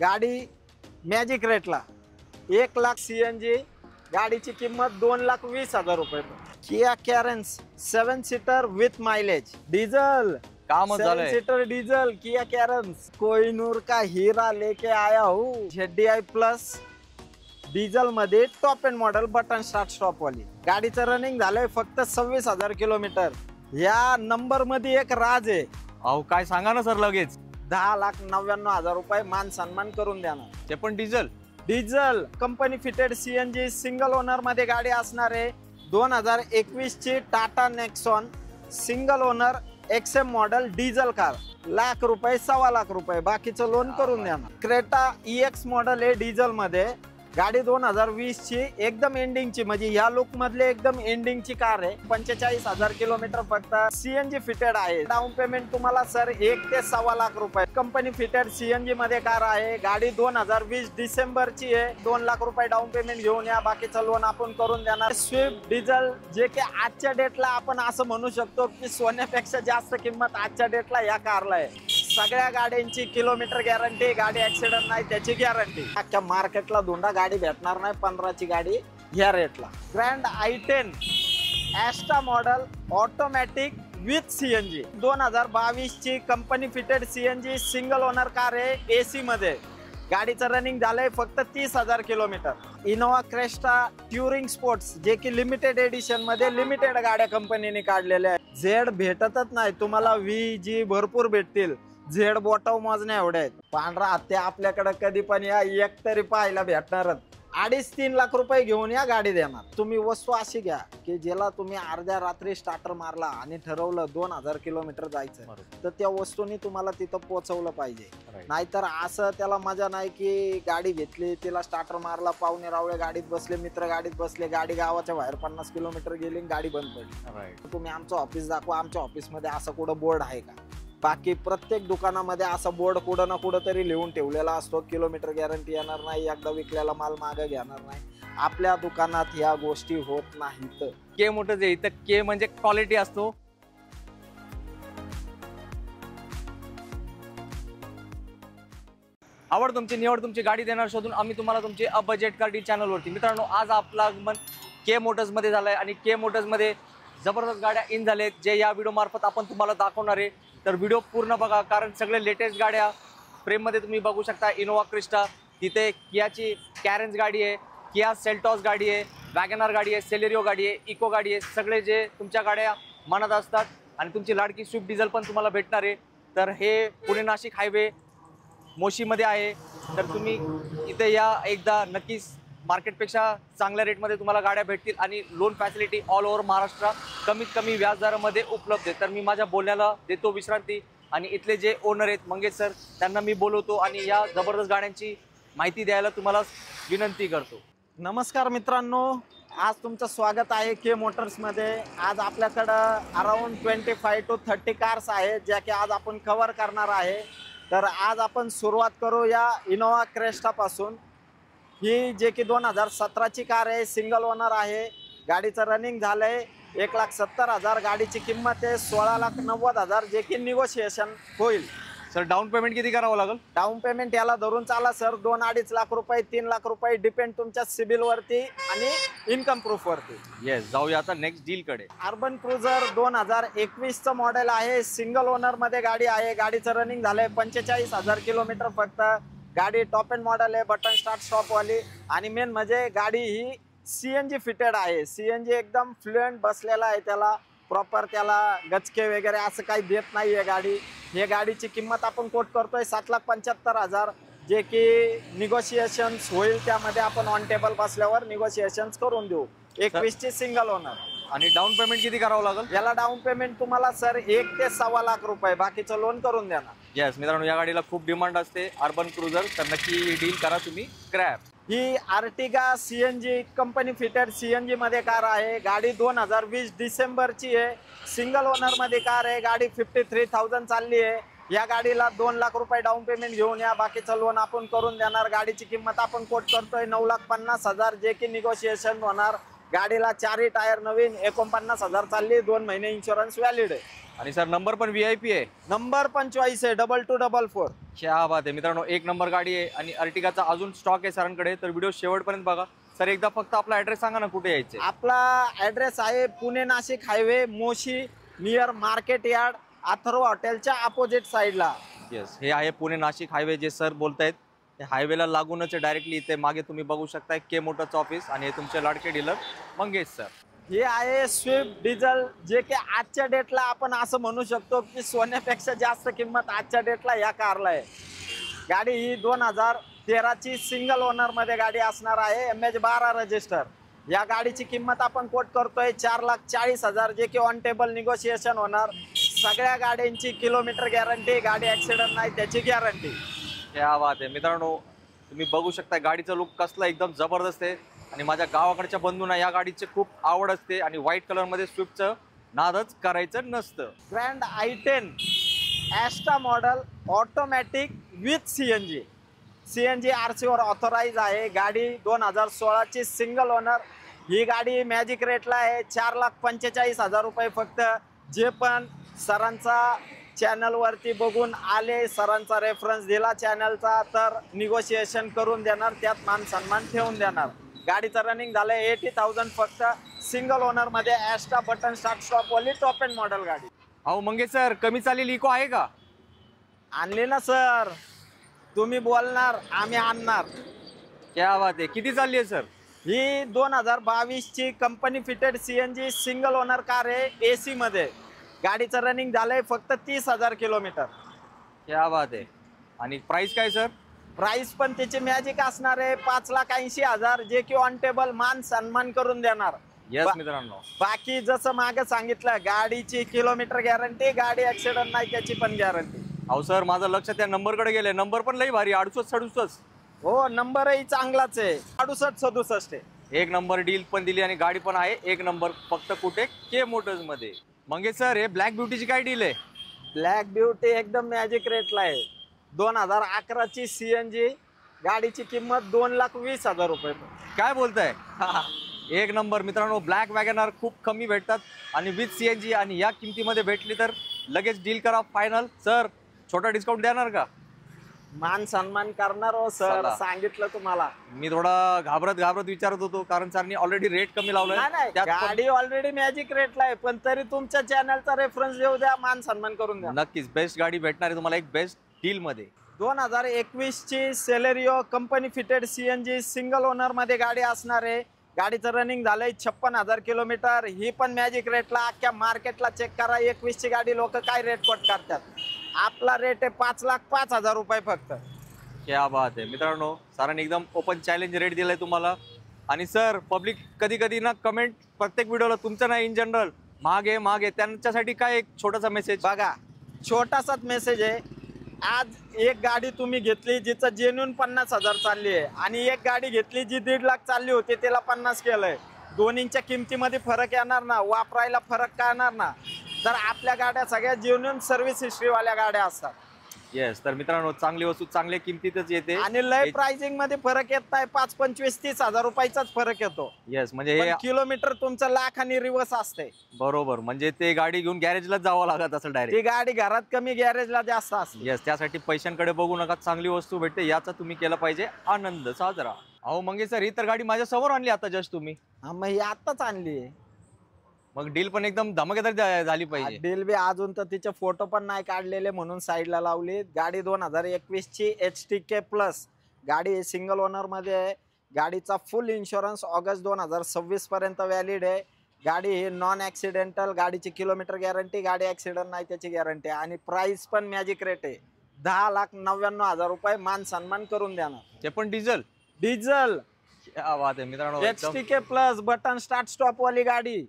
गाडी मॅजिक रेटला 1 लाख CNG, गाडीची किंमत 2,20,000 रुपये। Kia Carens 7 seater with mileage, diesel काम झालंय। 7 seater diesel Kia Carens, Kohinoor का हीरा लेके आया हूँ। ZDI प्लस डीजल मध्ये top end model button start stop वाली। गाडीचं रनिंग झालंय फक्त 26,000 किलोमीटर। या नंबर मध्ये एक राज आहे। अहो काय सांगा ना सर, लगेच 10,99,000 रुपये मान सन्मान करून देणार। ते पण diesel diesel company fitted CNG single owner मध्ये गाडी असणार आहे। 2021 ची Tata Nexon single owner XM model diesel car, lakh रुपये, 1.25 लाख, बाकीचं लोन करून देणार। क्रेटा EX मॉडेल आहे डिझेल मध्ये, गाडी 2020 ची एकदम एंडिंगची, म्हणजे ह्या लुक मधले एकदम एंडिंगची कार आहे। 45,000 किलोमीटर फक्त CNG फिटेड आहे। डाऊन पेमेंट तुम्हाला सर 1 ते 1.25 लाख रुपये। कंपनी फिटेड CNG मध्ये कार आहे। गाडी 2020 डिसेंबरची आहे। 2 लाख रुपये डाऊन पेमेंट घेऊन या, बाकीचं लोन आपण करून देणार। स्विफ्ट डिझेल, जे की आजच्या डेटला आपण असं म्हणू शकतो की सोन्यापेक्षा जास्त किंमत आजच्या डेटला या कारला आहे। सगळ्या गाड्यांची किलोमीटर गॅरंटी, गाडी ऍक्सिडेंट नाही त्याची गॅरंटी। अख्ख्या मार्केटला धोंडा गाडी भेटणार नाही 15 ची गाडी ह्या रेटला। Grand i10 Asta model automatic with CNG, 2022 ची company fitted CNG single owner car आहे AC मध्ये। गाडीचं रनिंग झालंय फक्त 30,000 kilometre. Innova Crysta touring sports, जे की लिमिटेड एडिशन मध्ये लिमिटेड गाड्या कंपनीने काढलेल्या आहेत। झेड भेटतच नाही तुम्हाला, VG भरपूर भेटतील। झेड बोटाव मोजण्या एवढ्या आहेत। पांढरा हत्ती आपल्याकडे कधी पण या, एक तरी पाहायला भेटणारच। 2.5-3 लाख रुपये घेऊन या, गाडी देणार। तुम्ही वस्तू अशी घ्या की ज्याला तुम्ही अर्ध्या रात्री स्टार्टर मारला आणि ठरवलं 2,000 किलोमीटर जायचं, तर त्या वस्तूनी तुम्हाला तिथं पोहोचवलं पाहिजे। नाहीतर असं त्याला मजा नाही की गाडी घेतली, तिला स्टार्टर मारला, पाहुणे रावळे गाडीत बसले, मित्र गाडीत बसले, गाडी गावाच्या बाहेर 50 किलोमीटर गेली, गाडी बंद पडली। तुम्ही आमचं ऑफिस दाखवा, आमच्या ऑफिसमध्ये असं कुठं बोर्ड आहे का? बाकी प्रत्येक दुकानामध्ये असा बोर्ड कुठं ना कुठं तरी लिहून ठेवलेला असतो, किलोमीटर गॅरंटी येणार नाही, एकदा विकलेला माल मागे घेणार नाही। आपल्या दुकानात ह्या गोष्टी होत नाहीत। के मोठं इथं के म्हणजे क्वालिटी असतो। आवड तुमची, निवड तुमची, गाडी देणार शोधून आम्ही तुम्हाला तुमची अ बजेट कार डी चॅनलवरती। मित्रांनो, आज आपला आगमन के मोटर्स मध्ये झालाय आणि के मोटर्स मध्ये जबरदस्त गाड्या इन झालेत, जे या व्हिडिओ मार्फत आपण तुम्हाला दाखवणार आहे। तर व्हिडिओ पूर्ण बघा, कारण सगळे लेटेस्ट गाड्या फ्रेममध्ये तुम्ही बघू शकता। इनोवा क्रिस्टा, तिथे कियाची कॅरेन्स गाडी आहे, किया सेल्टॉस गाडी आहे, वॅगनर गाडी आहे, सेलेरिओ गाडी आहे, इको गाडी आहे, सगळे जे तुमच्या गाड्या मनात असतात। आणि तुमची लाडकी स्विफ्ट डिझेल पण तुम्हाला भेटणार आहे। तर हे पुणे नाशिक हायवे मोशीमध्ये आहे, तर तुम्ही इथे या एकदा, नक्कीच मार्केटपेक्षा चांगल्या रेटमध्ये तुम्हाला गाड्या भेटतील आणि loan facility all over Maharashtra कमीत कमी व्याजदरामध्ये उपलब्ध आहे। तर मी माझ्या बोलण्याला देतो विश्रांती आणि इथले जे ओनर आहेत मंगेश सर, त्यांना मी बोलवतो आणि या जबरदस्त गाड्यांची माहिती द्यायला तुम्हाला विनंती करतो। नमस्कार मित्रांनो, आज तुमचं स्वागत आहे के मोटर्स मध्ये। आज आपल्याकडं अराउंड 25 to 30 कार्स आहेत, ज्या की आज आपण कव्हर करणार आहे। तर आज आपण सुरुवात करू या इनोवा क्रेस्टा पासून। ही जे की 2017 ची कार आहे, सिंगल ओनर आहे। गाडीचं रनिंग झालंय 1,70,000, गाडीची किंमत आहे 16,90,000, जे की निगोशिएशन होईल। सर डाऊन पेमेंट किती करावं लागेल? डाऊन पेमेंट याला धरून चाला सर, 2-2.5 लाख रुपये, 3 लाख रुपये, डिपेंड तुमच्या सिबिल वरती आणि इन्कम प्रूफ वरती। येस, जाऊया आता नेक्स्ट डील कडे। अर्बन क्रुझर 2021 चं मॉडेल आहे, सिंगल ओनर मध्ये गाडी आहे। गाडीचं रनिंग झालंय 45,000 किलोमीटर फक्त। गाडी टॉप एंड मॉडेल आहे, बटन स्टार्ट स्टॉप वाली। आणि मेन म्हणजे गाडी ही CNG फिटेड आहे। CNG एकदम फ्लुएंट बसलेला आहे, त्याला प्रॉपर त्याला गचके वगैरे असं काही देत नाहीये गाडी। हे गाडीची किंमत आपण कोट करतोय 7,75,000, जे की निगोशिएशन होईल, त्यामध्ये आपण ऑन टेबल बसल्यावर निगोशिएशन करून देऊ। 21 ची सिंगल ओनर। आणि डाऊन पेमेंट किती करावं लागेल? याला डाऊन पेमेंट तुम्हाला सर 1 ते 1.25 लाख रुपये, बाकीचं लोन करून देणार। येस मित्रांनो, या गाडीला खूप डिमांड असते अर्बन क्रुझर, तर नक्की डील करा तुम्ही क्रॅप। ही Ertiga CNG company fitted CNG मध्ये कार आहे। गाडी 2020 डिसेंबरची आहे, सिंगल ओनर मध्ये कार आहे। गाडी 53,000 चालली आहे। या गाडीला 2 लाख रुपये डाऊन पेमेंट घेऊन या, बाकीचं लोन आपण करून देणार। गाडीची किंमत आपण कोट करतोय 9,50,000, जे की निगोशिएशन होणार। गाडीला 4ही टायर नवीन, 49,000 चालली, 2 महिने इन्शुरन्स व्हॅलिड आहे। आणि सर नंबर पण VIP आहे, नंबर पण चॉईस आहे 2244। क्या बात आहे मित्रांनो, एक नंबर गाडी आहे आणि अर्टिगाचा अजून स्टॉक आहे सरांकडे, तर व्हिडिओ शेवटपर्यंत बघा. सर एकदा फक्त आपला ऍड्रेस सांगा ना, कुठे यायचे. आपला ऍड्रेस आहे Pune Nashik highway, Moshi, near market yard, Atharva हॉटेलच्या अपोजिट साईडला. येस, हे आहे पुणे नाशिक हायवे जे सर बोलतायत. हे हायवेला लागूनच डायरेक्टली इथे मागे तुम्ही बघू शकताय के मोटरचं ऑफिस आणि हे तुमचे लाडके डीलर मंगेश सर. हे आहे स्विफ्ट डिझेल, जे की आजच्या डेटला आपण असं म्हणू शकतो की सोन्यापेक्षा जास्त किंमत आजच्या डेटला या कारला आहे. गाडी ही 2013ची सिंगल ओनर मध्ये गाडी असणार आहे, MH12 रजिस्टर. या गाडीची किंमत आपण कोट करतोय 4,40,000, जे की ऑन टेबल निगोशिएशन होणार. सगळ्या गाड्यांची किलोमीटर गॅरंटी, गाडी ऍक्सिडेंट नाही त्याची गॅरंटी. क्या बात आहे मित्रांनो, तुम्ही बघू शकता गाडीचं लुक कसलं एकदम जबरदस्त आहे आणि माझ्या गावाकडच्या बंधूंना या गाडीची खूप आवड असते आणि व्हाईट कलर मध्ये स्विफ्टचं नादच करायचं नसतं. Grand i10 Asta model automatic with CNG RC वर ऑथोराइज आहे. गाडी 2016ची सिंगल ओनर. ही गाडी मॅजिक रेटला आहे 4,45,000 रुपये फक्त. जे पण सरांचा चॅनलवरती बघून आले, सरांचा रेफरन्स दिला चॅनलचा, तर निगोशिएशन करून देणार, त्यात मान सन्मान ठेवून देणार. गाडीचं रनिंग झालंय 80,000 फक्त. सिंगल ओनर मध्ये ॲस्टा बटन स्टार्ट स्टॉप वाली टॉप एंड मॉडेल गाडी. अहो मंगेश सर, कमी चालेली इको आहे का? आणली ना सर, तुम्ही बोलणार आम्ही आणणार. क्या बात आहे, किती चालली आहे सर? ही 2022ची company fitted CNG single owner car आहे, AC मध्ये. गाडीचं रनिंग झालंय फक्त 30,000 किलोमीटर. क्या बात आहे. आणि प्राइस काय सर? प्राइस पण त्याची मॅजिक असणार आहे 5,80,000, जे की ऑन टेबल मान सन्मान करून देणार. येस मित्रांनो, बाकी जसं मागे सांगितलं, गाडीची किलोमीटर गॅरंटी, गाडी ऍक्सिडेंट नाही त्याची पण गॅरंटी. अहो सर, माझं लक्ष त्या नंबरकडे गेले. नंबर पण लई भारी, 6867. हो, नंबरही चांगलाच आहे, 6867 आहे. एक नंबर डील पण दिली आणि गाडी पण आहे एक नंबर. फक्त कुठे? के मोटर्स मध्ये. मंगेश सर, हे ब्लॅक ब्युटीची काय डील आहे? ब्लॅक ब्युटी एकदम मॅजिक रेटला आहे. 2011ची CNG. गाडीची किंमत 2,20,000 रुपये. काय बोलताय? एक नंबर मित्रांनो, ब्लॅक वॅगनर खूप कमी भेटतात आणि विथ CNG, आणि या किमतीमध्ये भेटली तर लगेच डील करा फायनल. सर, छोटा डिस्काउंट देणार का? मान सन्मान करणार हो सर, सांगितलं तुम्हाला. मी थोडा घाबरत विचारत होतो, कारण सरांनी ऑलरेडी रेट कमी लावलाय. गाडी ऑलरेडी मॅजिक रेटला आहे, पण तरी तुमच्या चॅनलचा रेफरन्स देऊ द्या, मान सन्मान करून द्या. नक्कीच बेस्ट गाडी भेटणार आहे तुम्हाला एक बेस्ट डील मध्ये. 2021ची Celerio company fitted CNG single owner मध्ये गाडी असणार आहे. गाडीचं रनिंग झालंय 56,000 किलोमीटर. ही पण मॅजिक रेटला. अख्ख्या मार्केटला चेक करा, 21ची गाडी लोक काय रेट कोट करतात. आपला रेट आहे 5,05,000 रुपये फक्त. क्या बात आहे मित्रांनो, सरांनी एकदम ओपन चॅलेंज रेट दिलाय तुम्हाला. आणि सर, पब्लिक कधी कधी ना कमेंट प्रत्येक व्हिडिओला, तुमचं नाही इन जनरल, मागे त्यांच्यासाठी काय एक छोटासा मेसेज? बघा, छोटासाच मेसेज आहे. आज एक गाडी तुम्ही घेतली जिचं जेन्युन 50,000 चालली आहे, आणि एक गाडी घेतली जी 1.5 लाख चालली होती, त्याला 50 केलंय. दोन्हीच्या किमतीमध्ये फरक येणार ना, वापरायला फरक काय येणार ना. तर आपल्या गाड्या सगळ्या जेन्युन सर्व्हिस हिस्ट्रीवाल्या गाड्या असतात. येस, तर मित्रांनो, चांगली वस्तू चांगल्या किमतीतच येते आणि लय प्राइसिंग मध्ये फरक येत नाही, 5, 25, 30,000 रुपयाचाच फरक येतो. येस, म्हणजे हे किलोमीटर तुमचं लाख आणि रिवर्स असते. बरोबर, म्हणजे ते गाडी घेऊन गॅरेजलाच जावं लागत असं डायरेक्ट. ती गाडी घरात कमी, गॅरेजला जास्त असते. येस, त्यासाठी पैशांकडे बघू नका, चांगली वस्तू भेटते याचा तुम्ही केला पाहिजे आनंद साजरा. अहो मंगेश सर, ही तर गाडी माझ्या समोर आणली आता जस्ट तुम्ही. हा, मग ही आताच आणली. मग डील पण एकदम धमाकेदार झाली पाहिजे. डील बी अजून तर तिचे फोटो पण नाही काढलेले, म्हणून साईडला लावली. गाडी 2021ची HTK+ गाडी सिंगल ओनर मध्ये आहे. गाडीचा फुल इन्शुरन्स ऑगस्ट 2026 पर्यंत व्हॅलिड आहे. गाडी ही नॉन ऍक्सिडेंटल. गाडीची किलोमीटर गॅरंटी, गाडी ऍक्सिडेंट नाही त्याची गॅरंटी. आणि प्राइस पण मॅजिक रेट आहे, 10,99,000 रुपये. मान सन्मान करून देणार. ते पण डिझेल. क्या बात आहे मित्रांनो, HTK+ बटन स्टार्ट स्टॉप वाली गाडी.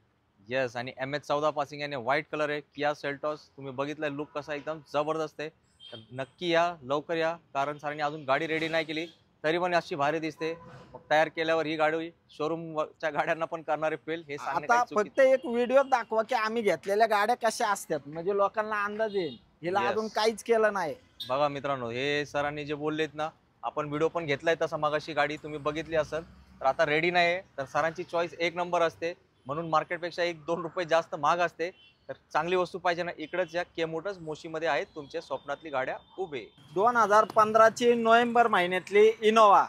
येस, आणि MH14 पासिंग आणि व्हाईट कलर आहे. किया सेल्टॉस तुम्ही बघितलंय, लुक कसा एकदम जबरदस्त आहे. तर नक्की या, लवकर या, कारण सरांनी अजून गाडी रेडी नाही केली तरी पण अशी भारी दिसते. मग तयार केल्यावर ही गाडी शोरूमच्या गाड्यांना पण करणारे फेल हे आता फक्त एक व्हिडिओ दाखवा की आम्ही घेतलेल्या गाड्या कशा असतात, म्हणजे लोकांना अंदाज येईल. हिला अजून काहीच केलं नाही. बघा मित्रांनो, हे सरांनी जे बोललेत ना, आपण व्हिडिओ पण घेतलाय तसा, मगाशी गाडी तुम्ही बघितली असेल. तर आता रेडी नाही, तर सरांची चॉईस एक नंबर असते. म्हणून मार्केटपेक्षा 1-2 रुपये जास्त महाग असते. तर चांगली वस्तू पाहिजे ना, इकडंच या के मोटर्स मोशीमध्ये आहेत तुमच्या स्वप्नातली गाड्या उभे. 2015ची नोव्हेंबर महिन्यातली इनोवा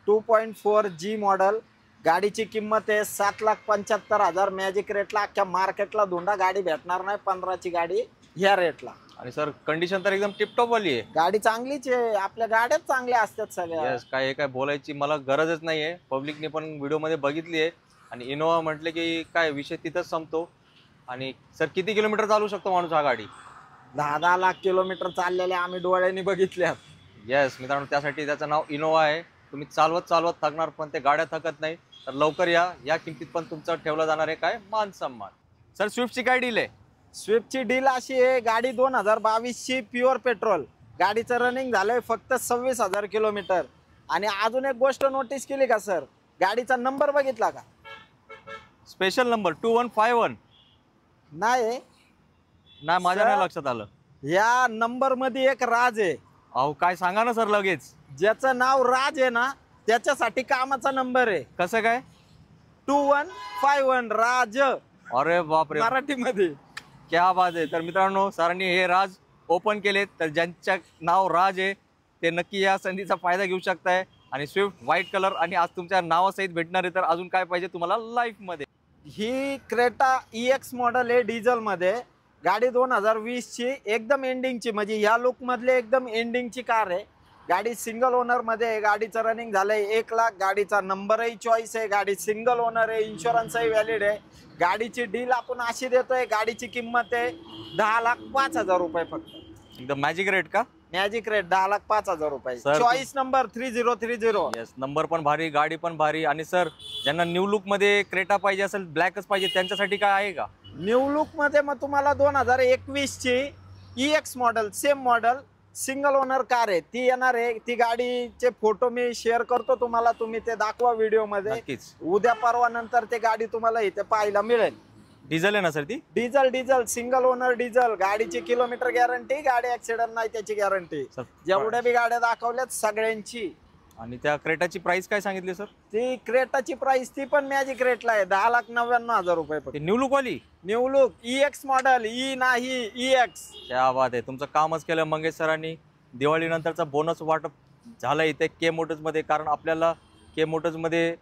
2.4G मॉडेल. गाडीची किंमत आहे 7,75,000. मॅजिक रेटला अख्ख्या मार्केटला धुंडा गाडी भेटणार नाही 15ची गाडी ह्या रेटला. आणि सर कंडिशन तर एकदम टिपटॉप वाली आहे. गाडी चांगलीच आहे, आपल्या गाड्याच चांगल्या असतात सगळ्या. यस, काय बोलायची मला गरजच नाहीये. पब्लिकने पण व्हिडिओमध्ये बघितली आहे. आणि इनोवा म्हटले की काय विषय तिथंच संपतो. आणि सर किती किलोमीटर चालू शकतो माणूस हा गाडी? 10 लाख किलोमीटर चाललेले आम्ही डोळ्यांनी बघितल्यात. येस मित्रांनो, त्यासाठी त्याचं नाव इनोवा आहे. तुम्ही चालवत थकणार, पण ते गाड्या थकत नाही. तर लवकर या किमतीत पण तुमचं ठेवलं जाणार आहे काय मान सन्मान. सर स्विफ्टची काय डील आहे? स्विफ्टची डील अशी आहे, गाडी 2022ची प्युअर पेट्रोल. गाडीचं रनिंग झालंय फक्त 26,000 किलोमीटर. आणि अजून एक गोष्ट नोटीस केली का सर, गाडीचा नंबर बघितला का? Special number 2151. नाही, माझ्या नाही लक्षात आलं. या नंबर मध्ये एक राज आहे. अहो काय सांगा ना सर लगेच. ज्याचं नाव राज आहे ना, त्याच्यासाठी कामाचा नंबर आहे. कसं काय? 2151 राज. अरे बापरे, मराठीमध्ये क्या बात आहे. तर मित्रांनो, सरांनी हे राज ओपन केलेत. तर ज्यांच्या नाव राज आहे ते नक्की या संधीचा फायदा घेऊ शकताय. आणि स्विफ्ट व्हाईट कलर आणि आज तुमच्या नावासहित भेटणार आहे. तर अजून काय पाहिजे तुम्हाला लाईफ मध्ये? ही क्रेटा EX मॉडेल आहे डिझेल मध्ये. गाडी 2020ची एकदम एंडिंगची, म्हणजे ह्या लुक मधले एकदम एंडिंगची कार आहे. गाडी सिंगल ओनर मध्ये आहे. गाडीचं रनिंग झालंय 1 लाख. गाडीचा नंबरही चॉईस आहे. गाडी सिंगल ओनर आहे. इन्शुरन्सही व्हॅलिड आहे. गाडीची डील आपण अशी देतोय, गाडीची किंमत आहे 10,05,000 रुपये फक्त. एकदम मॅजिक रेट का? मॅजिक रेट 10,05,000 रुपये. Sir, choice number 3030. Yes, number पण भारी, गाडी पण भारी. आणि सर ज्यांना न्यू लुक मध्ये क्रेटा पाहिजे असेल, ब्लॅकच पाहिजे, त्यांच्यासाठी काय आहे का? न्यू लुक मध्ये मग तुम्हाला 2021ची EX model, same model, single owner car आहे ती येणार आहे. ती गाडीचे फोटो मी शेअर करतो तुम्हाला, तुम्ही ते दाखवा व्हिडिओ मध्ये. नक्कीच. उद्या परवा नंतर ते गाडी तुम्हाला इथे पाहायला मिळेल. डिझेल आहे ना सर ती? Diesel single owner diesel. गाडीची किलोमीटर गॅरंटी, गाडी ऍक्सिडेंट नाही त्याची गॅरंटी. जेवढ्या बी गाड्या दाखवल्यात सगळ्यांची. आणि त्या क्रेटाची प्राइस काय सांगितली सर? ती क्रेटाची प्राइस ती पण मॅजिक रेटला आहे 10,99,000 रुपये फक्त. न्यू लुक वाली? न्यू लुक EX मॉडेल, नाही EX. क्या बात आहे, तुमचं कामच केलं मंगेश सरांनी. दिवाळी नंतरचा बोनस वाटप झालं इथे के मोटर्स मध्ये. कारण आपल्याला के मोटर्स मध्ये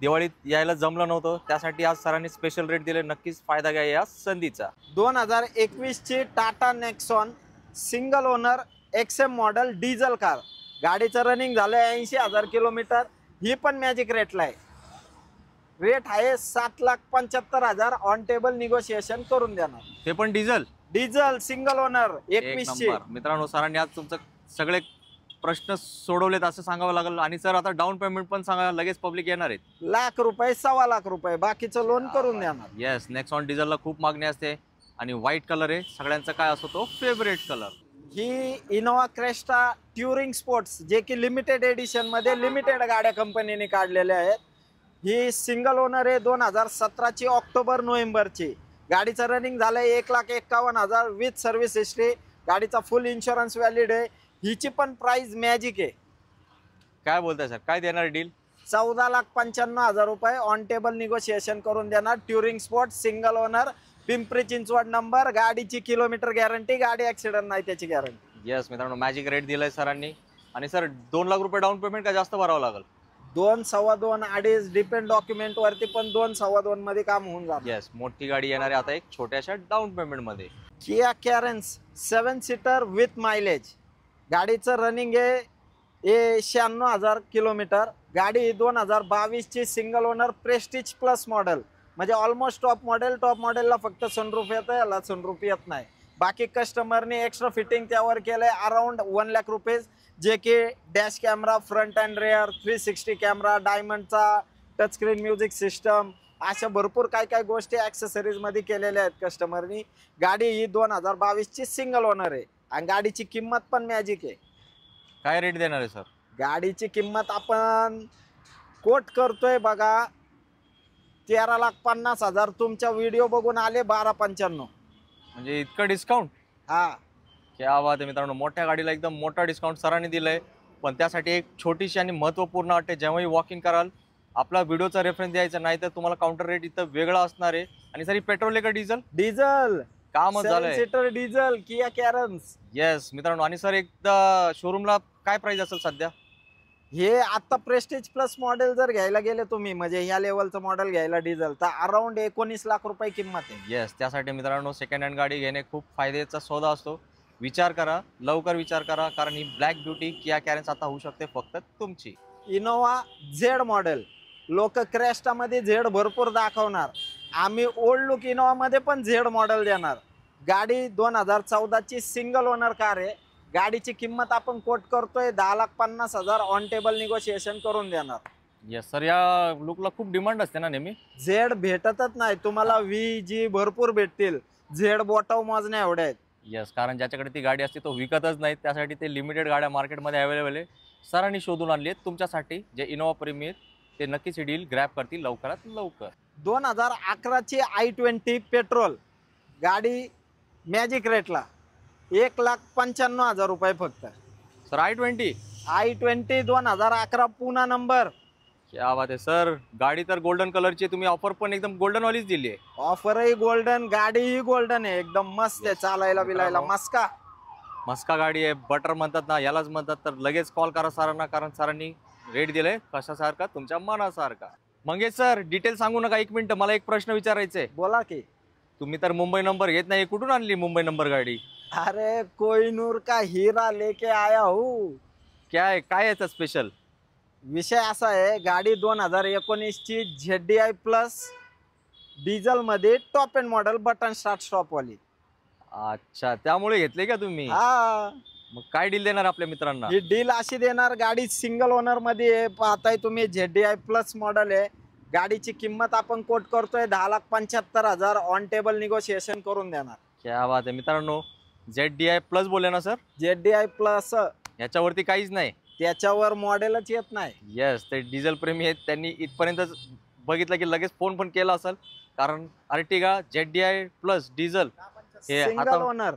दिवाळीत यायला जमलं नव्हतं, त्यासाठी आज सरांनी स्पेशल रेट दिले. नक्कीच फायदा घ्या या संधीचा. 2021ची Tata Nexon single owner XM model diesel car. गाडीचं रनिंग झालंय 80,000 किलोमीटर. ही पण मॅजिक रेटला आहे. रेट आहे 7,75,000. ऑन टेबल निगोशिएशन करून देणार. ते पण डिझेल सिंगल ओनर 21ची. मित्रांनो, सरांनी आज तुमचं सगळे प्रश्न सोडवलेत असं सांगावं लागेल. आणि सर आता डाऊन पेमेंट पण सांगा, लगेच पब्लिक येणार आहेत. ₹1,00,000 ₹1,25,000 बाकीचं लोन करून देणार. येस, नेक्सॉन डिझेलला खूप मागणी असते. आणि व्हाईट कलर आहे सगळ्यांचा काय असतो तो फेवरेट कलर. ही इनोवा क्रेस्टा ट्युरिंग स्पोर्ट्स, जे की लिमिटेड एडिशन मध्ये लिमिटेड गाड्या कंपनीने काढलेल्या आहेत. ही सिंगल ओनर आहे 2017ची ऑक्टोबर-नोव्हेंबरची. गाडीचं रनिंग झालंय 1,51,000 विथ सर्व्हिस हिस्ट्री. गाडीचा फुल इन्शुरन्स व्हॅलिड आहे. हिची पण प्राइस मॅजिक आहे. काय बोलताय सर, काय देणार डील? 14,95,000 रुपये. ऑन टेबल निगोशिएशन करून देणार. Turing sport single owner, Pimpri Chinchwad number. गाडीची किलोमीटर गॅरंटी, गाडी ऍक्सिडेंट नाही त्याची गॅरंटी. येस मित्रांनो, मॅजिक रेट दिलाय सरांनी. आणि सर 2 लाख रुपये डाऊन पेमेंट का जास्त भरावं लागेल? 2, 2.25, 2.5 डिपेंड डॉक्युमेंट वरती, पण 2, 2.25 मध्ये काम होऊन जातं. येस, मोठी गाडी येणार आहे आता एक छोट्याशा डाऊन पेमेंट मध्ये. Kia Carens 7 seater with mileage. गाडीचं रनिंग आहे 96,000 किलोमीटर. गाडी 2022ची single owner prestige plus model, म्हणजे ऑलमोस्ट टॉप मॉडेल. टॉप मॉडेलला फक्त सनरूफ येतं, याला सनरूफ येत नाही. बाकी कस्टमरने एक्स्ट्रा फिटिंग त्यावर केलंय अराउंड 1,00,000 रुपये, जे की dash camera, front and rear, 360 camera, डायमंडचा टचस्क्रीन म्युझिक सिस्टम, अशा भरपूर काय गोष्टी ॲक्सेसरीज मध्ये केलेल्या आहेत कस्टमरनी. गाडी ही 2022ची सिंगल ओनर आहे. आणि गाडीची किंमत पण मॅजिक आहे. काय रेट देणार आहे सर? गाडीची किंमत आपण कोट करतोय बघा 13,50,000. तुमच्या व्हिडिओ बघून आले 12,95. म्हणजे इतकं डिस्काउंट? हा, क्या बात आहे मित्रांनो, मोठ्या गाडीला एकदम मोठा डिस्काउंट सरांनी दिलाय. पण त्यासाठी एक छोटीशी आणि महत्त्वपूर्ण अट आहे, जेव्हाही वॉकिंग कराल आपला व्हिडिओचा रेफरन्स द्यायचा, नाही तर तुम्हाला काउंटर रेट इथं वेगळा असणार आहे. आणि सर ही पेट्रोल आहे का डिझेल? डिझेल कामच झालंय. 7 सीटर डिझेल किया कॅरन्स. येस मित्रांनो, आणि सर एकदा शोरूमला काय प्राइस असेल सध्या? हे आता प्रेस्टिज प्लस मॉडेल जर घ्यायला गेले तुम्ही, म्हणजे ह्या लेवलचं मॉडेल घ्यायला डिझेल, तर अराउंड 19 लाख रुपये किंमत आहे. येस, त्यासाठी मित्रांनो सेकंड हँड गाडी घेणे खूप फायद्याचा सौदा असतो. विचार करा, लवकर विचार करा, कारण ही ब्लॅक ब्युटी किया कॅरेन्स आता होऊ शकते फक्त तुमची. इनोवा झेड मॉडेल, लोक क्रेस्टामध्ये झेड भरपूर दाखवणार, आम्ही ओल्ड लुक इनोवा मध्ये पण झेड मॉडेल देणार. गाडी 2014 ची सिंगल ओनर कार आहे. गाडीची किंमत आपण कोट करतोय 10,50,000, ऑन टेबल निगोशिएशन करून देणार. येस सर, या लुकला खूप डिमांड असते ना नेहमी. झेड भेटतच नाही तुम्हाला, व्ही जी भरपूर भेटतील, झेड बोटाव मोजण्या एवढ्या आहेत. येस, कारण ज्याच्याकडे ती गाडी असते तो विकतच नाही, त्यासाठी ते लिमिटेड गाड्या मार्केटमध्ये अवेलेबल आहे. सरांनी शोधून आणली आहेत तुमच्यासाठी. जे इनोवा प्रेमी आहेत ते नक्कीच ही डील ग्रॅब करतील लवकरात लवकर. 2011 ची i20 पेट्रोल गाडी मॅजिक रेटला 1,95,000 रुपये फक्त. Sir i20 2011 Poona number. क्या बात आहे सर, गाडी तर गोल्डन कलरची, तुम्ही ऑफर पण एकदम गोल्डन वालीच दिली आहे. ऑफरही गोल्डन, गाडीही गोल्डन आहे, एकदम मस्त आहे, चालायला बिलायला मस्का. मस्का गाडी आहे, बटर म्हणतात ना यालाच म्हणतात. तर लगेच कॉल करा सरांना, कारण सरांनी रेट दिलाय कशासारखा, तुमच्या मनासारखा. मंगेश सर डिटेल सांगू नका, 1 मिनिट मला एक प्रश्न विचारायचा आहे. बोला की. तुम्ही तर मुंबई नंबर घेत नाही, कुठून आणली मुंबई नंबर गाडी? अरे कोहिनूर का हीरा लेके आया हूँ. काय काय याचं स्पेशल? विषय असा आहे, गाडी 2019 ची ZDI प्लस डिझेल मध्ये top end model, button start stop वाली. अच्छा, त्यामुळे घेतले का तुम्ही? हा, मग काय डील देणार आपल्या मित्रांना? ही डील अशी देणार, गाडी सिंगल ओनर मध्ये आहे, पाहताय तुम्ही ZDI प्लस मॉडेल आहे. गाडीची किंमत आपण कोट करतोय 10,75,000, ऑन टेबल निगोशिएशन करून देणार. क्या बात आहे मित्रांनो, ZDI प्लस बोलले ना सर? ZDI प्लस, याच्यावरती काहीच नाही, त्याच्यावर मॉडेलच येत नाही. येस, ते डिझेल प्रेमी आहेत, त्यांनी इथपर्यंत बघितलं की लगेच फोन पण केला असेल, कारण अर्टिगा ZDI प्लस डिझेल हे सिंगल ओनर,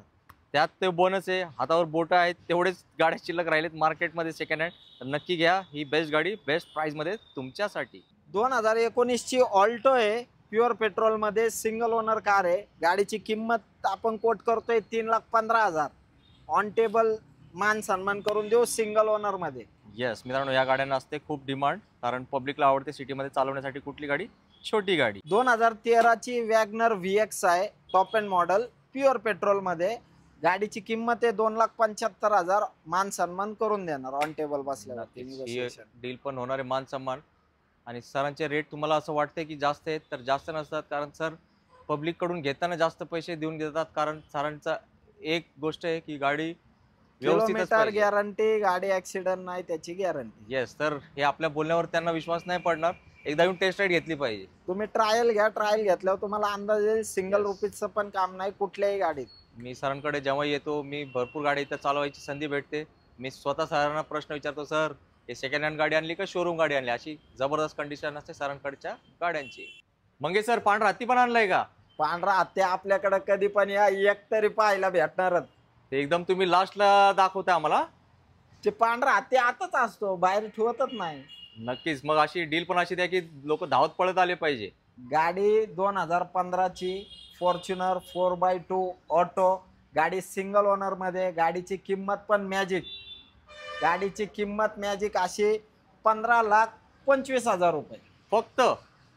त्यात ते बोनस आहे, हातावर बोट आहेत, तेवढेच गाड्या शिल्लक राहिलेत मार्केटमध्ये सेकंड हँड. तर नक्की घ्या ही बेस्ट गाडी, बेस्ट प्राइस मध्ये तुमच्यासाठी. 2019 ची ऑल्टो आहे, प्युअर पेट्रोल मध्ये, सिंगल ओनर कार आहे. गाडीची किंमत आपण कोट करतोय 3,15,000, ऑन टेबल मान सन्मान करून देऊ सिंगल ओनर मध्ये. येस मित्रांनो, या गाड्यांना असते खूप डिमांड, कारण पब्लिकला आवडते सिटीमध्ये चालवण्यासाठी कुठली गाडी, छोटी गाडी. 2013 ची वॅगनर VX आहे, top end model, pure petrol मध्ये. गाडीची किंमत आहे 2,75,000, मान सन्मान करून देणार ऑन टेबल बसल्यावरती. डील पण होणार आहे मान सन्मान. आणि सरांचे रेट तुम्हाला असं वाटतंय की जास्त आहेत, तर जास्त नसतात, कारण सर पब्लिक कडून घेताना जास्त पैसे देऊन देतात. कारण सरांचा एक गोष्ट आहे की गाडी किलोमीटर गॅरंटी, गाडी ऍक्सिडेंट नाही त्याची गॅरंटी. येस, तर हे आपल्या बोलण्यावर त्यांना विश्वास नाही पडणार, एकदा येऊन टेस्ट राईड घेतली पाहिजे. तुम्ही ट्रायल घ्या, ट्रायल घेतल्यावर तुम्हाला अंदाज येईल. सिंगल रुपीचं पण काम नाही कुठल्याही गाडीत. मी सरांकडे जेव्हा येतो, मी भरपूर गाडी इथं चालवायची संधी भेटते. मी स्वतः सरांना प्रश्न विचारतो, सर हे सेकंड हँड गाडी आणली का शोरूम गाडी आणली? अशी जबरदस्त कंडिशन असते सरांकडच्या गाड्यांची. मंगेश सर पांढरा हत्ती पण आणलाय का? पांढरा हत्ती आपल्याकडे कधी पण या, एक तरी पाहायला भेटणारच. ते एकदम तुम्ही लास्टला दाखवता आम्हाला. ते पांढरा हत्ती आताच असतो, बाहेर ठेवतच नाही. नक्कीच, मग अशी डील पण अशी द्या की लोक धावत पळत आले पाहिजे. गाडी 2015 ची फॉर्च्युनर 4x2 ऑटो, गाडी सिंगल ओनर मध्ये. गाडीची किंमत पण मॅजिक, गाडीची किंमत मॅजिक अशी 15,25,000 रुपये फक्त.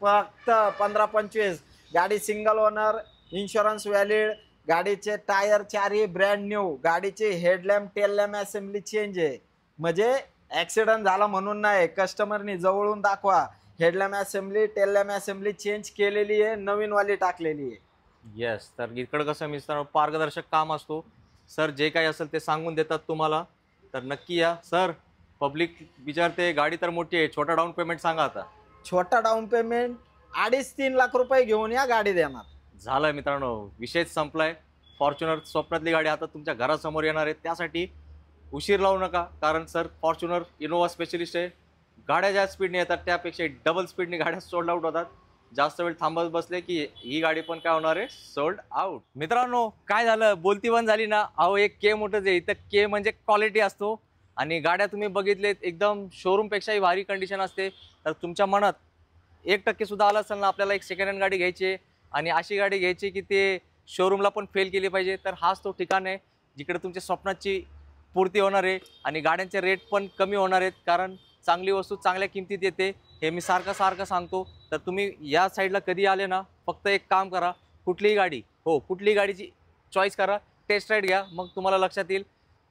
15-25. गाडी सिंगल ओनर, इन्शुरन्स व्हॅलिड, गाडीचे टायर चारही ब्रँड न्यू, गाडीची headlamp tail lamp assembly change आहे. म्हणजे ऍक्सिडेंट झाला म्हणून नाही, कस्टमरनी जवळून दाखवा, headlamp assembly tail lamp assembly change केलेली आहे, नवीन वाली टाकलेली आहे. येस, तर इकडं कसं मिस्टर पारदर्शक काम असतो. सर जे काही असेल ते सांगून देतात तुम्हाला, तर नक्की या. सर पब्लिक विचारते गाडी तर मोठी आहे, छोटा डाऊन पेमेंट सांगा आता. छोटा डाऊन पेमेंट 2.5-3 लाख रुपये घेऊन या, गाडी देणार. झालं मित्रांनो, विषयच संपलाय. फॉर्च्युनर स्वप्नातली गाडी आता तुमच्या घरासमोर येणार आहे, त्यासाठी उशीर लावू नका. कारण सर फॉर्च्युनर इनोवा स्पेशलिस्ट आहे. गाड्या ज्या स्पीडने येतात त्यापेक्षा डबल स्पीडने गाड्या सोल्ड आउट होतात. जास्त वेळ थांबत बसले की ही गाडी पण काय होणार आहे, सोल्ड आउट. मित्रांनो काय झालं, बोलती बंद झाली ना. अहो एक के मोटर्स आहे, इथं के म्हणजे क्वालिटी असतो. आणि गाड्या तुम्ही बघितलेत एकदम शोरूम पेक्षाही भारी कंडिशन असते. तर तुमच्या मनात 1% सुद्धा आला असेल ना, आपल्याला एक सेकंड हँड गाडी घ्यायची आहे आणि अशी गाडी घ्यायची की ते शोरूमला पण फेल केली पाहिजे, तर हाच तो ठिकाण आहे जिकडे तुमच्या स्वप्नाची पूर्ती होणार आहे आणि गाड्यांचे रेट पण कमी होणार आहेत, कारण चांगली वस्तू चांगल्या किमतीत येते, हे मी सारखं सांगतो. तर तुम्ही या साईडला कधी आले ना, फक्त एक काम करा, कुठलीही गाडीची चॉईस करा, टेस्ट राईड घ्या, मग तुम्हाला लक्षात येईल.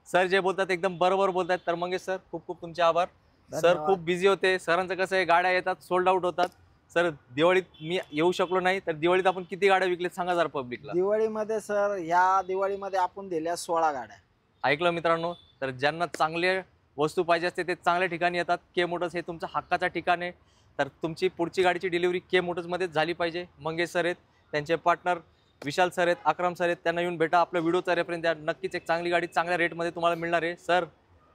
सर जे बोलतात एकदम बरोबर बोलतात. तर मंगेश सर, खूप खूप तुमचे आभार. सर खूप बिझी होते, सरांचं कसं आहे, गाड्या येतात सोल्ड आउट होतात. सर दिवाळीत मी येऊ शकलो नाही, तर दिवाळीत आपण किती गाड्या विकल्यात सांगा जरा पब्लिकला. दिवाळीमध्ये सर, या दिवाळीमध्ये आपण दिल्या 16 गाड्या. ऐकलं मित्रांनो, तर ज्यांना चांगले वस्तू पाहिजे असते ते चांगल्या ठिकाणी येतात. के मोटर्स हे तुमचं हक्काचं ठिकाण आहे. तर तुमची पुढची गाडीची डिलिव्हरी के मोटर्समध्येच झाली पाहिजे. मंगेश सर आहेत, त्यांचे पार्टनर विशाल सर आहेत, अक्रम सर आहेत, त्यांना येऊन भेटा, आपल्या व्हिडिओचा रेफरन्स द्या. नक्कीच एक चांगली गाडी चांगल्या रेटमध्ये तुम्हाला मिळणार आहे. सर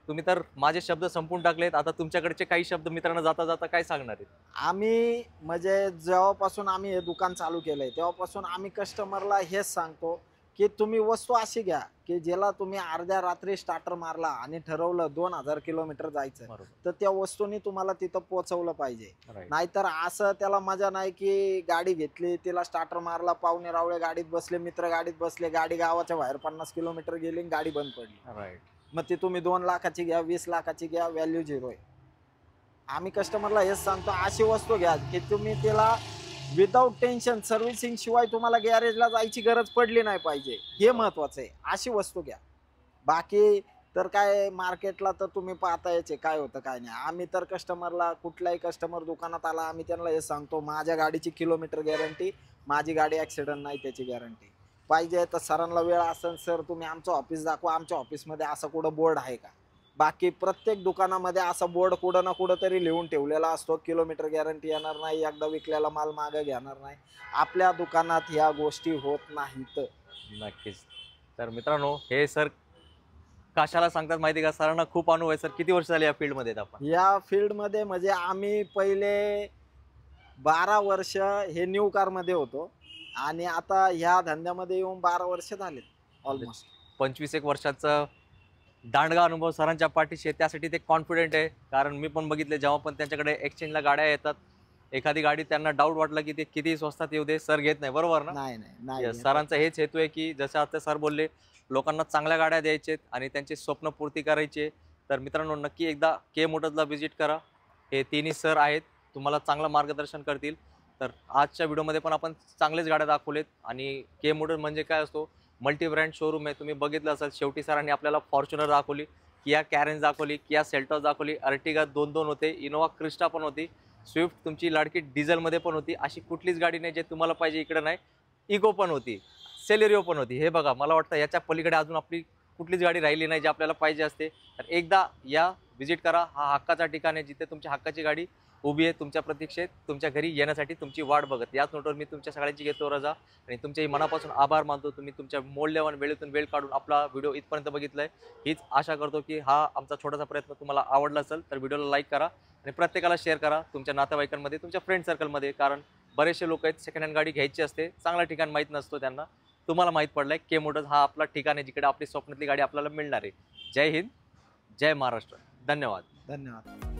तुम्ही तर माझे शब्द संपून टाकलेत, आता तुमच्याकडचे काही शब्द मित्रांना जाता जाता काय सांगणार आहेत? आम्ही म्हणजे जेव्हापासून आम्ही हे दुकान चालू केलंय तेव्हापासून आम्ही कस्टमरला हेच सांगतो की तुम्ही वस्तू अशी घ्या की ज्याला तुम्ही अर्ध्या रात्री स्टार्टर मारला आणि ठरवलं 2000 किलोमीटर जायचं, बरोबर. तर त्या वस्तूने तुम्हाला तिथं पोहोचवलं पाहिजे. Right. नाहीतर असं त्याला मजा नाही की गाडी घेतली, तिला स्टार्टर मारला, पाहुणे रावळे गाडीत बसले, मित्र गाडीत बसले, गाडी गावाच्या बाहेर 50 किलोमीटर गेली, गाडी बंद पडली. राईट. मग ती तुम्ही 2 लाखाची घ्या, 20 लाखाची घ्या, व्हॅल्यू झिरो आहे. आम्ही कस्टमरला हेच सांगतो, अशी वस्तू घ्या की तुम्ही तिला विदाऊट टेन्शन सर्व्हिसिंग शिवाय तुम्हाला गॅरेजला जायची गरज पडली नाही पाहिजे, हे महत्वाचं आहे. अशी वस्तू घ्या. बाकी तर काय मार्केटला तर तुम्ही पाहता याचे काय होतं काय नाही. आम्ही तर कस्टमरला, कुठलाही कस्टमर दुकानात आला, आम्ही त्यांना हे सांगतो, माझ्या गाडीची किलोमीटर गॅरंटी, माझी गाडी ॲक्सिडेंट नाही त्याची गॅरंटी. पाहिजे तर सरांना वेळ असेल, सर तुम्ही आमचं ऑफिस दाखवा, आमच्या ऑफिसमध्ये असं कुठं बोर्ड आहे का? बाकी प्रत्येक दुकानामध्ये असा बोर्ड कुठं ना कुठं तरी लिहून ठेवलेला असतो, किलोमीटर गॅरंटी येणार नाही, एकदा विकलेला माल मागे घेणार नाही. आपल्या दुकानात ह्या गोष्टी होत नाहीत. नक्कीच. तर मित्रांनो, हे सर कशाला सांगतात माहिती का, सरांना खूप अनुभव आहे. सर किती वर्ष झाले या फील्डमध्ये आपण? या फील्डमध्ये म्हणजे आम्ही पहिले 12 वर्ष हे न्यू कारमध्ये होतो आणि आता ह्या धंद्यामध्ये येऊन 12 वर्ष झालेत ऑलमोस्ट. 25 वर्षाचा दांडगा अनुभव सरांच्या पाठीशी आहे, त्यासाठी ते कॉन्फिडेंट आहे. कारण मी पण बघितले, जेव्हा पण त्यांच्याकडे एक्सचेंजला गाड्या येतात, एखादी गाडी त्यांना डाऊट वाटला की ते किती स्वस्तात येऊ दे, सर घेत नाही, बरोबर ना? नाही. सरांचा हेच हेतू आहे की जसं आता सर बोलले, लोकांना चांगल्या गाड्या द्यायचे आणि त्यांचे स्वप्न पूर्ती करायचे. तर मित्रांनो, नक्की एकदा के मोटर्सला व्हिजिट करा. हे तिन्ही सर आहेत, तुम्हाला चांगलं मार्गदर्शन करतील. तर आजच्या व्हिडिओमध्ये पण आपण चांगलेच गाड्या दाखवलेत. आणि के मोटर्स म्हणजे काय असतो, मल्टी ब्रँड शोरूम आहे. तुम्ही बघितलं असाल, शेवटी सरांनी आपल्याला फॉर्च्युनर दाखवली, किया कॅरेन्स दाखवली, किया सेल्टॉस दाखवली, अर्टिगा 2 होते, इनोवा क्रिस्टा पण होती, स्विफ्ट तुमची लाडकी डिझेलमध्ये पण होती. अशी कुठलीच गाडी नाही जे तुम्हाला पाहिजे इकडे नाही. इको पण होती, सेलेरिओ पण होती. हे बघा, मला वाटतं याच्या पलीकडे अजून आपली कुठलीच गाडी राहिली नाही जी आपल्याला पाहिजे असते. तर एकदा या, व्हिजिट करा. हा हक्काचा ठिकाण आहे जिथे तुमची हक्काची गाडी उभी आहे तुमच्या प्रतीक्षेत, तुमच्या घरी येण्यासाठी तुमची वाट बघत. याच नोटवर मी तुमच्या सगळ्यांची घेतो रजा आणि तुमच्याही मनापासून आभार मानतो. तुम्ही तुमच्या मौल्यवान वेळेतून वेळ काढून आपला व्हिडिओ इथपर्यंत बघितलाय. हीच आशा करतो की हा आमचा छोटासा प्रयत्न तुम्हाला आवडला असेल. तर व्हिडिओला लाईक करा आणि प्रत्येकाला शेअर करा, तुमच्या नातेवाईकांमध्ये, तुमच्या फ्रेंड सर्कलमध्ये. कारण बरेचसे लोक आहेत, सेकंड हँड गाडी घ्यायची असते, चांगला ठिकाण माहीत नसतो त्यांना. तुम्हाला माहीत पडलंय, के मोटर्स हा आपला ठिकाण आहे जिकडे आपली स्वप्नातली गाडी आपल्याला मिळणार आहे. जय हिंद, जय महाराष्ट्र. धन्यवाद.